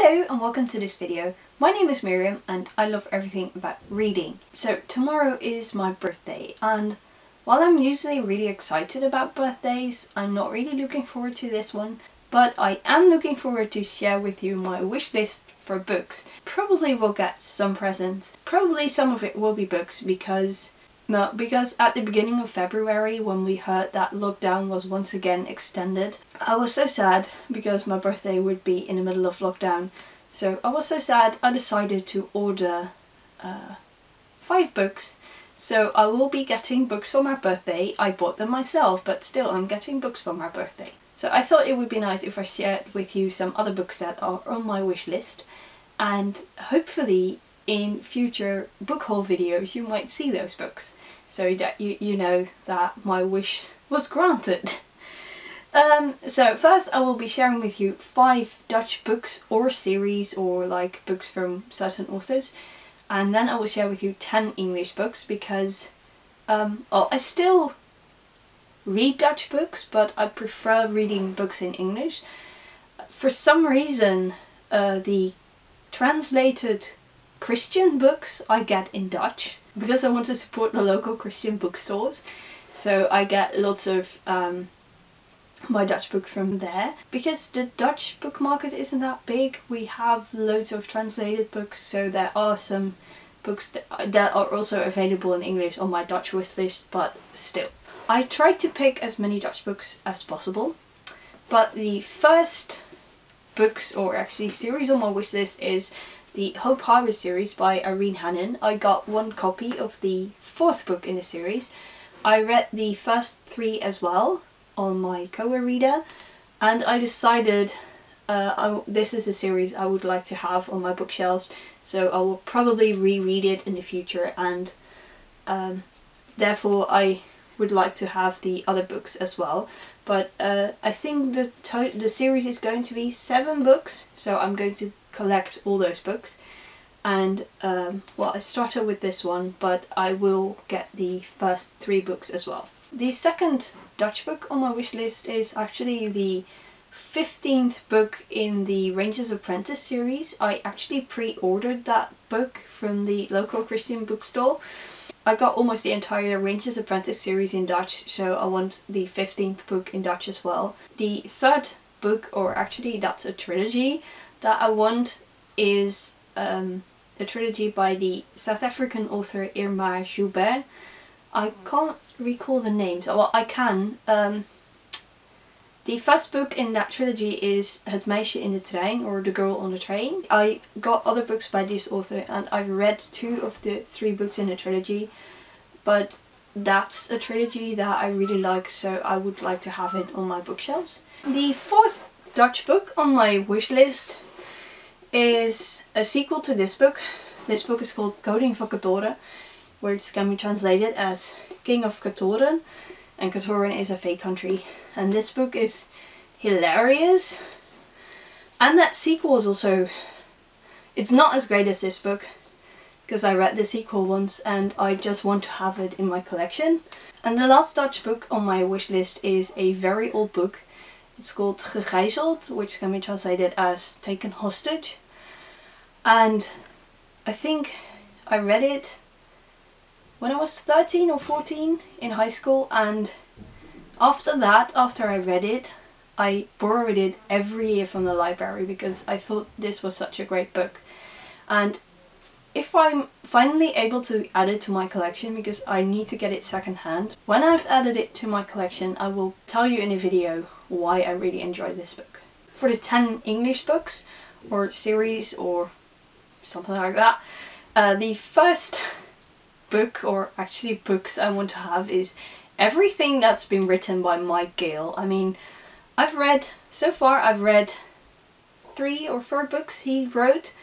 Hello and welcome to this video. My name is Miriam and I love everything about reading. So tomorrow is my birthday, and while I'm usually really excited about birthdays, I'm not really looking forward to this one, but I am looking forward to share with you my wish list for books. Probably will get some presents. Probably some of it will be books because at the beginning of February, when we heard that lockdown was once again extended, I was so sad because my birthday would be in the middle of lockdown. So I was so sad I decided to order 5 books. So I will be getting books for my birthday. I bought them myself, but still I'm getting books for my birthday. So I thought it would be nice if I shared with you some other books that are on my wish list, and hopefully in future book haul videos you might see those books, so that you know that my wish was granted. So first I will be sharing with you 5 Dutch books or series, or like books from certain authors, and then I will share with you 10 English books because I still read Dutch books, but I prefer reading books in English. For some reason the translated Christian books I get in Dutch because I want to support the local Christian bookstores, so I get lots of my Dutch book from there. Because the Dutch book market isn't that big, we have loads of translated books, so there are some books that are also available in English on my Dutch wish list, but still. I tried to pick as many Dutch books as possible, but the first books, or actually series on my wish list, is the Hope Harbour series by Irene Hannon. I got 1 copy of the 4th book in the series. I read the first 3 as well on my Koa reader, and I decided this is a series I would like to have on my bookshelves, so I will probably reread it in the future, and therefore I would like to have the other books as well. But I think the series is going to be 7 books, so I'm going to collect all those books. And well, I started with this one, but I will get the first 3 books as well. The second Dutch book on my wish list is actually the 15th book in the Ranger's Apprentice series. I actually pre-ordered that book from the local Christian bookstore. I got almost the entire Ranger's Apprentice series in Dutch, so I want the 15th book in Dutch as well. The 3rd book, or actually that's a trilogy, that I want is a trilogy by the South African author Irma Joubert. I can't recall the names. Well, I can. The first book in that trilogy is Het meisje in de trein, or The Girl on the Train. I got other books by this author and I've read 2 of the 3 books in the trilogy, but that's a trilogy that I really like, so I would like to have it on my bookshelves. The 4th Dutch book on my wish list is a sequel to this book. This book is called Koning van Katoren, which can be translated as King of Katoren, and Katoren is a fake country. And this book is hilarious, and that sequel is also, it's not as great as this book because I read the sequel once and I just want to have it in my collection. And the last Dutch book on my wish list is a very old book. It's called Gegijzeld, which can be translated as Taken Hostage, and I think I read it when I was 13 or 14 in high school, and after I read it, I borrowed it every year from the library because I thought this was such a great book. And if I'm finally able to add it to my collection, because I need to get it secondhand, when I've added it to my collection I will tell you in a video why I really enjoyed this book. For the 10 English books, or series, or something like that, the first book, or actually books I want to have, is everything that's been written by Mike Gale. I mean, so far I've read 3 or 4 books he wrote,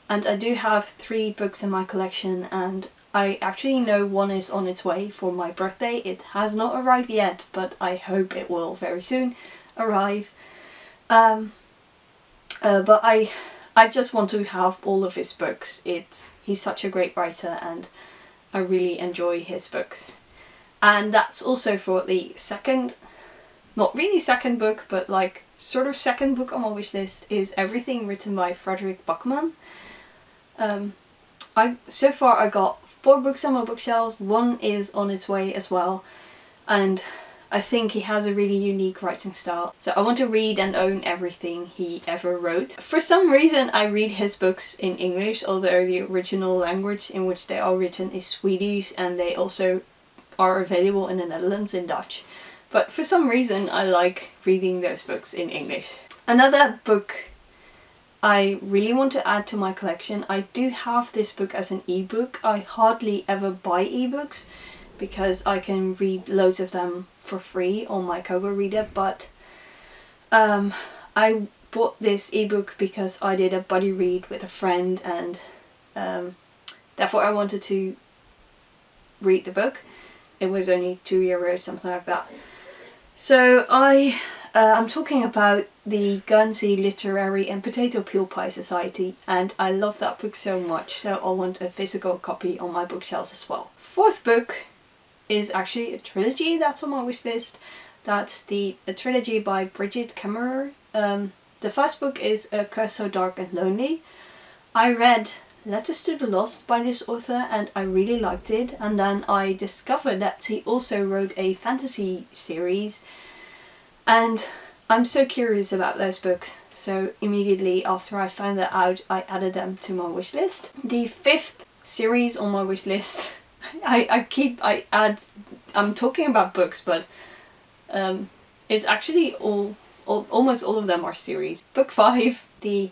and I do have 3 books in my collection, and I actually know one is on its way for my birthday. It has not arrived yet, but I hope it will very soon arrive. But I just want to have all of his books. He's such a great writer and I really enjoy his books. And that's also for the second, not really second book, but like sort of second book on my wish list is everything written by Frederick Bachmann. So far I got 4 books on my bookshelves, 1 is on its way as well, and I think he has a really unique writing style. So I want to read and own everything he ever wrote. For some reason I read his books in English, although the original language in which they are written is Swedish, and they also are available in the Netherlands in Dutch. But for some reason I like reading those books in English. Another book I really want to add to my collection. I do have this book as an ebook. I hardly ever buy ebooks because I can read loads of them for free on my Kobo reader, but I bought this ebook because I did a buddy read with a friend, and therefore I wanted to read the book. It was only €2, something like that. So I'm talking about the Guernsey Literary and Potato Peel Pie Society, and I love that book so much, so I want a physical copy on my bookshelves as well. 4th book is actually a trilogy that's on my wish list. That's a trilogy by Bridget Kemmerer. The first book is A Curse So Dark and Lonely. I read Letters to the Lost by this author and I really liked it, and then I discovered that he also wrote a fantasy series, and I'm so curious about those books, so immediately after I found that out I added them to my wish list. The 5th series on my wish list, I'm talking about books, but it's actually almost all of them are series. Book 5, the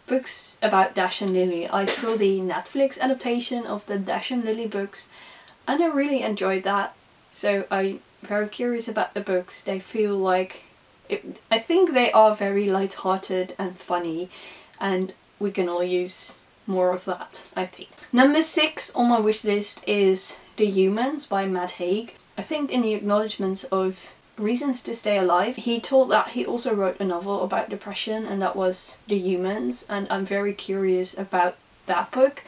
books about Dash and Lily. I saw the Netflix adaptation of the Dash and Lily books and I really enjoyed that, so I'm very curious about the books. They feel like I think they are very light-hearted and funny, and we can all use more of that, I think. Number 6 on my wish list is The Humans by Matt Hague. I think in the acknowledgements of Reasons to Stay Alive, he told that he also wrote a novel about depression, and that was The Humans, and I'm very curious about that book.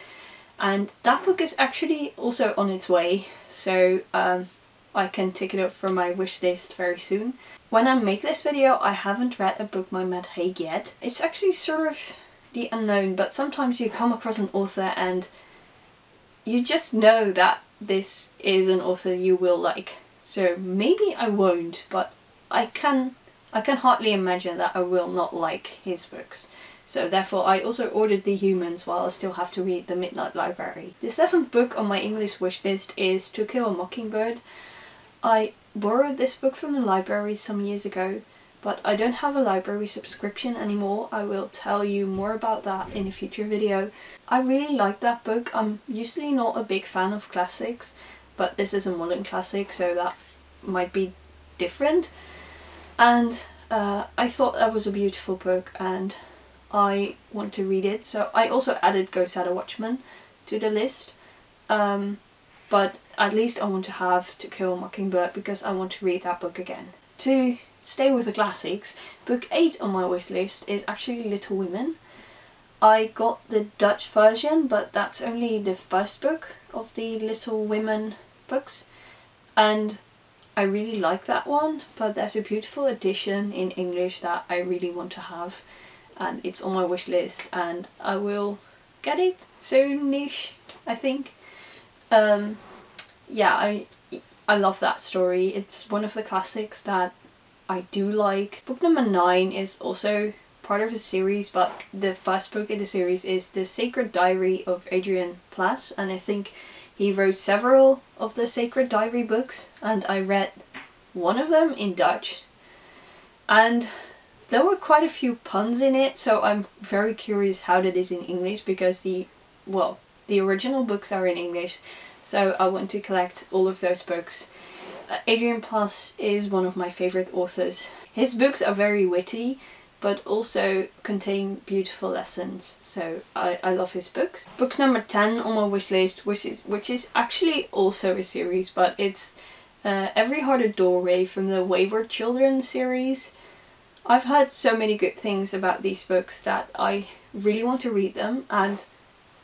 And that book is actually also on its way, so I can tick it up from my wish list very soon. When I make this video, I haven't read a book by Matt Hague yet. It's actually sort of the unknown, but sometimes you come across an author and you just know that this is an author you will like. So maybe I won't, but I can hardly imagine that I will not like his books. So therefore I also ordered The Humans while I still have to read The Midnight Library. The 7th book on my English wish list is To Kill a Mockingbird. I borrowed this book from the library some years ago, but I don't have a library subscription anymore. I will tell you more about that in a future video. I really like that book. I'm usually not a big fan of classics, but this is a modern classic, so that might be different. And I thought that was a beautiful book and I want to read it. So I also added Ghost Shadow Watchman to the list. But at least I want to have To Kill a Mockingbird because I want to read that book again. To stay with the classics, book 8 on my wish list is actually Little Women. I got the Dutch version, but that's only the first book of the Little Women books, and I really like that one, but there's a beautiful edition in English that I really want to have, and it's on my wish list and I will get it soonish, I think. Yeah, I love that story. It's one of the classics that I do like. Book number 9 is also part of a series, but the first book in the series is The Sacred Diary of Adrian, and I think he wrote several of the Sacred Diary books, and I read one of them in Dutch, and there were quite a few puns in it, so I'm very curious how that is in English, because the original books are in English, so I want to collect all of those books. Adrian is one of my favourite authors. His books are very witty, but also contain beautiful lessons, so I love his books. Book number 10 on my wish list, which is actually also a series, but it's Every Heart a Doorway from the Wayward Children series. I've heard so many good things about these books that I really want to read them, and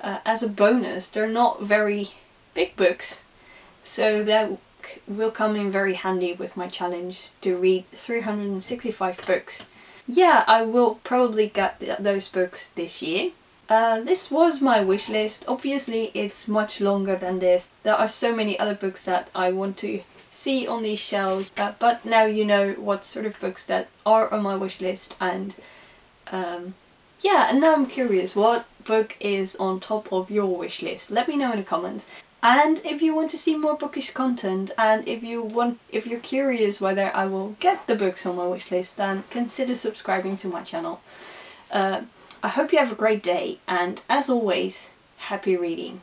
as a bonus, they're not very big books, so that will come in very handy with my challenge to read 365 books. yeah, I will probably get those books this year. This was my wish list. Obviously it's much longer than this. There are so many other books that I want to see on these shelves, but now you know what sort of books that are on my wish list, and yeah, and now I'm curious, what book is on top of your wish list? Let me know in the comments. And if you want to see more bookish content, and if you're curious whether I will get the books on my wish list, then consider subscribing to my channel. I hope you have a great day, and as always, happy reading.